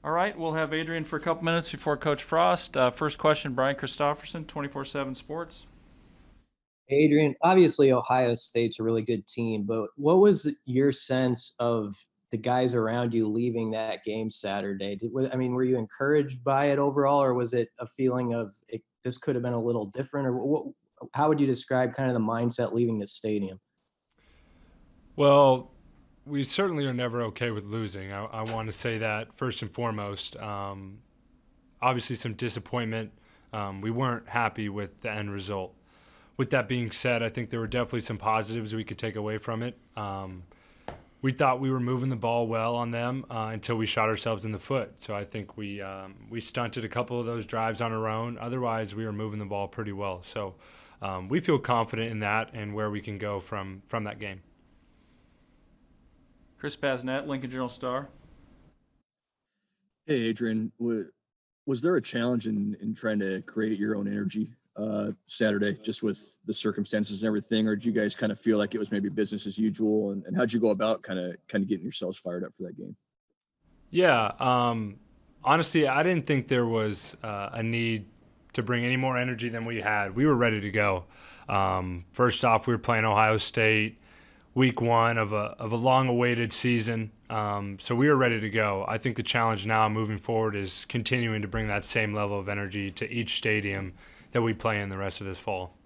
All right, we'll have Adrian for a couple minutes before Coach Frost. First question, Brian Christopherson, 24/7 Sports. Adrian, obviously Ohio State's a really good team, but what was your sense of the guys around you leaving that game Saturday? Were you encouraged by it overall, or was it a feeling of this could have been a little different? Or how would you describe kind of the mindset leaving the stadium? Well, we certainly are never okay with losing. I want to say that first and foremost. Obviously, some disappointment. We weren't happy with the end result. With that being said, I think there were definitely some positives we could take away from it. We thought we were moving the ball well on them until we shot ourselves in the foot. So I think we stunted a couple of those drives on our own. Otherwise, we were moving the ball pretty well. So we feel confident in that and where we can go from that game. Chris Basnett, Lincoln Journal-Star. Hey, Adrian, was there a challenge in trying to create your own energy Saturday, just with the circumstances and everything, or did you guys kind of feel like it was maybe business as usual? And how'd you go about kind of getting yourselves fired up for that game? Yeah, honestly, I didn't think there was a need to bring any more energy than we had. We were ready to go. First off, we were playing Ohio State, week one of a long-awaited season, so we were ready to go. I think the challenge now moving forward is continuing to bring that same level of energy to each stadium that we play in the rest of this fall.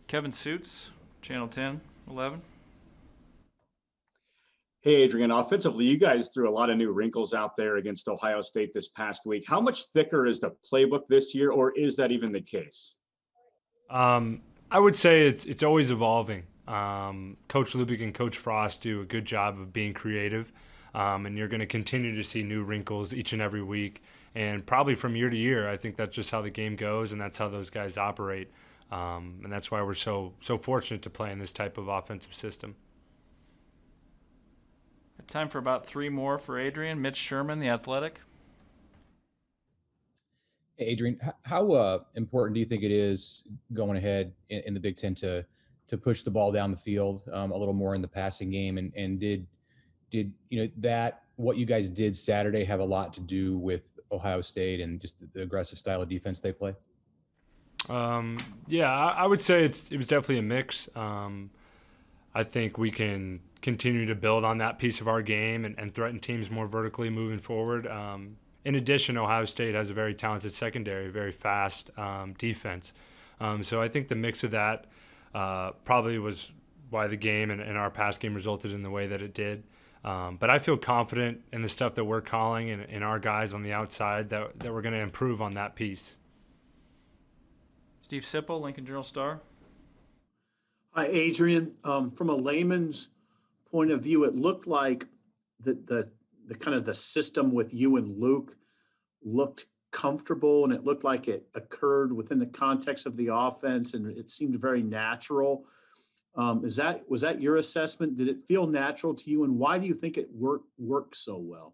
Kevin Suits, Channel 10, 11. Hey, Adrian, offensively, you guys threw a lot of new wrinkles out there against Ohio State this past week. How much thicker is the playbook this year, or is that even the case? I would say it's always evolving. Coach Lubick and Coach Frost do a good job of being creative, and you're going to continue to see new wrinkles each and every week, and probably from year to year. I think that's just how the game goes, and that's how those guys operate, and that's why we're so fortunate to play in this type of offensive system. Time for about three more for Adrian. Mitch Sherman, The Athletic. Hey, Adrian, how important do you think it is going ahead in the Big Ten to push the ball down the field a little more in the passing game? And did that what you guys did Saturday have a lot to do with Ohio State and just the aggressive style of defense they play? Yeah, I would say it was definitely a mix. I think we can continue to build on that piece of our game and threaten teams more vertically moving forward. In addition, Ohio State has a very talented secondary, very fast defense. So I think the mix of that probably was why the game and our pass game resulted in the way that it did. But I feel confident in the stuff that we're calling and our guys on the outside that we're going to improve on that piece. Steve Sipple, Lincoln Journal-Star. Hi, Adrian. From a layman's point of view, it looked like the kind of the system with you and Luke looked comfortable, and it looked like it occurred within the context of the offense, and it seemed very natural. Was that your assessment? Did it feel natural to you, and why do you think it worked so well?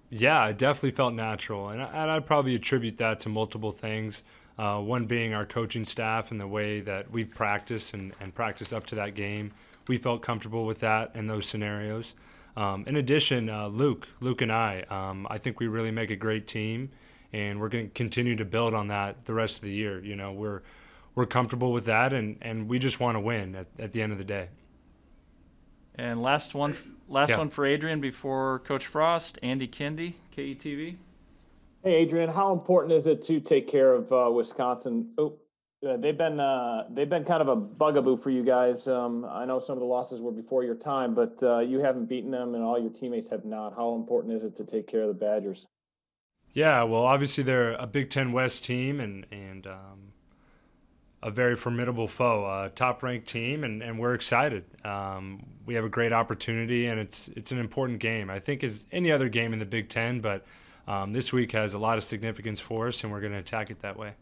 Yeah, it definitely felt natural, and I'd probably attribute that to multiple things. One being our coaching staff and the way that we practice and practice up to that game. We felt comfortable with that in those scenarios. In addition, Luke and I think we really make a great team, and we're going to continue to build on that the rest of the year. You know, we're comfortable with that, and we just want to win at the end of the day. And last one for Adrian before Coach Frost. Andy Kendi, KETV. Hey, Adrian, how important is it to take care of Wisconsin? They've been kind of a bugaboo for you guys. I know some of the losses were before your time, but you haven't beaten them, and all your teammates have not. How important is it to take care of the Badgers? Yeah, well, obviously they're a Big Ten West team and a very formidable foe, top-ranked team, and we're excited. We have a great opportunity, and it's an important game. I think as any other game in the Big Ten, but this week has a lot of significance for us, and we're going to attack it that way.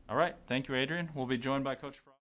All right. Thank you, Adrian. We'll be joined by Coach Frost.